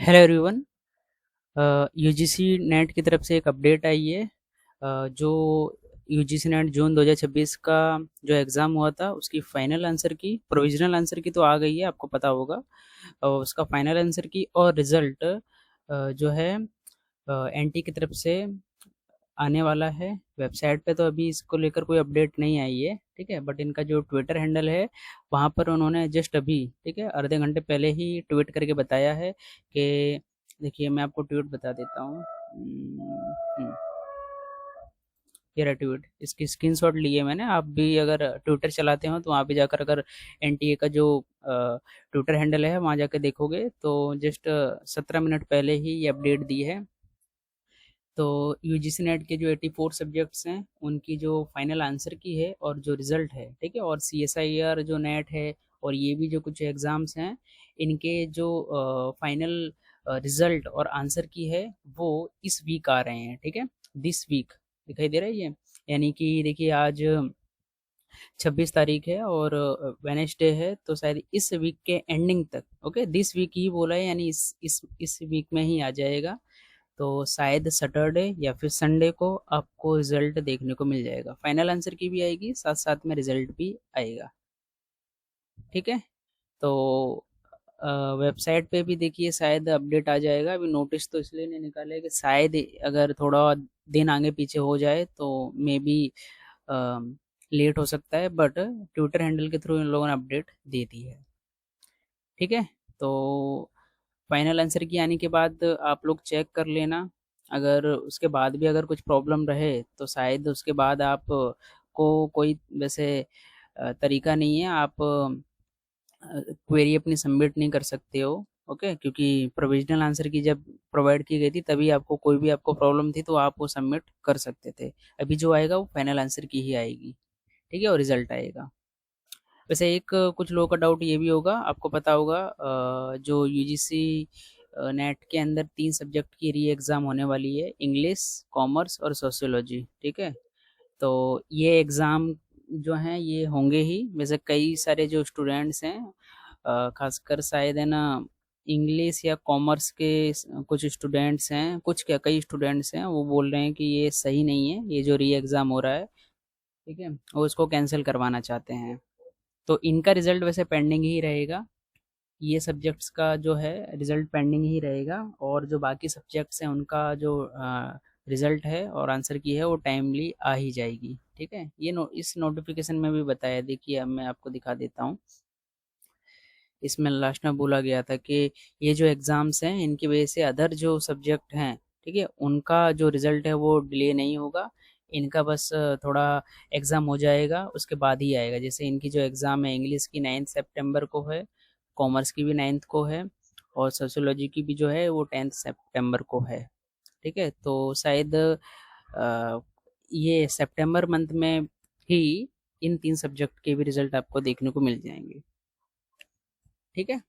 Hello everyone. UGC net की तरफ से एक अपडेट आई है। जो यूजीसी नेट जून 2026 का जो एग्ज़ाम हुआ था उसकी फाइनल आंसर की, प्रोविजनल आंसर की तो आ गई है, आपको पता होगा। उसका फाइनल आंसर की और रिज़ल्ट जो है एनटी की तरफ से आने वाला है। वेबसाइट पे तो अभी इसको लेकर कोई अपडेट नहीं आई है, ठीक है, बट इनका जो ट्विटर हैंडल है वहाँ पर उन्होंने जस्ट अभी, ठीक है, आधे घंटे पहले ही ट्वीट करके बताया है कि, देखिए मैं आपको ट्वीट बता देता हूँ। ये रहा ट्वीट, इसकी स्क्रीनशॉट ली है मैंने। आप भी अगर ट्विटर चलाते हो तो वहाँ पे जाकर अगर एनटीए का जो ट्विटर हैंडल है वहाँ जाकर देखोगे तो जस्ट 17 मिनट पहले ही ये अपडेट दी है। तो यूजीसी नेट के जो 84 सब्जेक्ट्स हैं उनकी जो फाइनल आंसर की है और जो रिज़ल्ट है, ठीक है, और सीएसआईआर जो नेट है और ये भी जो कुछ एग्ज़ाम्स हैं इनके जो फाइनल रिज़ल्ट और आंसर की है वो इस वीक आ रहे हैं, ठीक है, दिस वीक। दिखाई दे रहा है ये, यानी कि देखिए आज 26 तारीख है और वेनेसडे है, तो शायद इस वीक के एंडिंग तक, ओके, दिस वीक ही बोला है, यानी इस वीक में ही आ जाएगा। तो शायद सैटरडे या फिर संडे को आपको रिजल्ट देखने को मिल जाएगा। फाइनल आंसर की भी आएगी, साथ साथ में रिजल्ट भी आएगा, ठीक है। तो वेबसाइट पे भी देखिए शायद अपडेट आ जाएगा। अभी नोटिस तो इसलिए नहीं निकाला है कि शायद अगर थोड़ा दिन आगे पीछे हो जाए तो मे बी लेट हो सकता है, बट ट्विटर हैंडल के थ्रू इन लोगों ने अपडेट दे दी है, ठीक है। तो फाइनल आंसर की आने के बाद आप लोग चेक कर लेना। अगर उसके बाद भी अगर कुछ प्रॉब्लम रहे तो शायद उसके बाद आप को कोई वैसे तरीका नहीं है, आप क्वेरी अपनी सबमिट नहीं कर सकते हो, ओके, क्योंकि प्रोविजनल आंसर की जब प्रोवाइड की गई थी तभी आपको कोई भी आपको प्रॉब्लम थी तो आप वो सबमिट कर सकते थे। अभी जो आएगा वो फाइनल आंसर की ही आएगी, ठीक है, और रिजल्ट आएगा। वैसे एक कुछ लोगों का डाउट ये भी होगा, आपको पता होगा जो यूजीसी नेट के अंदर 3 सब्जेक्ट की री एग्ज़ाम होने वाली है, इंग्लिश, कॉमर्स और सोशियोलॉजी, ठीक है। तो ये एग्ज़ाम जो हैं ये होंगे ही। वैसे कई सारे जो स्टूडेंट्स हैं खासकर शायद है ना इंग्लिश या कॉमर्स के कुछ स्टूडेंट्स हैं, कुछ क्या कई स्टूडेंट्स हैं, वो बोल रहे हैं कि ये सही नहीं है, ये जो री एग्ज़ाम हो रहा है, ठीक है, वो इसको कैंसिल करवाना चाहते हैं। तो इनका रिजल्ट वैसे पेंडिंग ही रहेगा, ये सब्जेक्ट्स का जो है रिजल्ट पेंडिंग ही रहेगा, और जो बाकी सब्जेक्ट्स हैं उनका जो रिजल्ट है और आंसर की है वो टाइमली आ ही जाएगी, ठीक है। ये इस नोटिफिकेशन में भी बताया, देखिए अब मैं आपको दिखा देता हूँ। इसमें लास्ट में बोला गया था कि ये जो एग्ज़ाम्स हैं इनकी वजह से अदर जो सब्जेक्ट हैं, ठीक है, उनका जो रिज़ल्ट है वो डिले नहीं होगा। इनका बस थोड़ा एग्ज़ाम हो जाएगा उसके बाद ही आएगा। जैसे इनकी जो एग्ज़ाम है इंग्लिश की 9 सितंबर को है, कॉमर्स की भी 9 को है, और सोशियोलॉजी की भी जो है वो 10 सितंबर को है, ठीक है। तो शायद ये सितंबर मंथ में ही इन 3 सब्जेक्ट के भी रिज़ल्ट आपको देखने को मिल जाएंगे, ठीक है।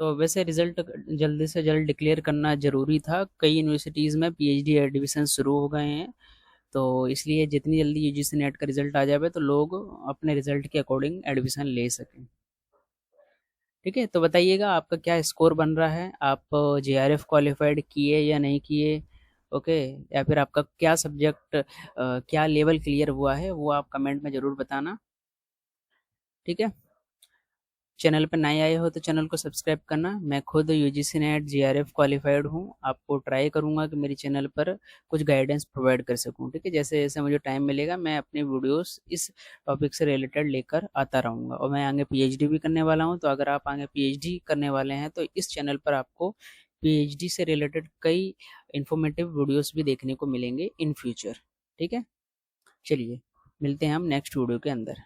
तो वैसे रिज़ल्ट जल्दी से जल्द डिक्लेयर करना ज़रूरी था। कई यूनिवर्सिटीज़ में पीएचडी एडमिशन शुरू हो गए हैं, तो इसलिए जितनी जल्दी यूजीसी नेट का रिज़ल्ट आ जाए तो लोग अपने रिज़ल्ट के अकॉर्डिंग एडमिशन ले सकें, ठीक है। तो बताइएगा आपका क्या स्कोर बन रहा है, आप जेआरएफ क्वालिफाइड किए या नहीं किए, ओके, या फिर आपका क्या सब्जेक्ट क्या लेवल क्लियर हुआ है वो आप कमेंट में ज़रूर बताना, ठीक है। चैनल पर नए आए हो तो चैनल को सब्सक्राइब करना। मैं खुद यूजीसी नेट जीआरएफ क्वालिफाइड हूँ, आपको ट्राई करूँगा कि मेरे चैनल पर कुछ गाइडेंस प्रोवाइड कर सकूँ, ठीक है। जैसे जैसे मुझे टाइम मिलेगा मैं अपने वीडियोस इस टॉपिक से रिलेटेड लेकर आता रहूँगा, और मैं आगे पीएचडी भी करने वाला हूँ। तो अगर आप आगे पीएचडी करने वाले हैं तो इस चैनल पर आपको पीएचडी से रिलेटेड कई इन्फॉर्मेटिव वीडियोस भी देखने को मिलेंगे इन फ्यूचर, ठीक है। चलिए मिलते हैं हम नेक्स्ट वीडियो के अंदर।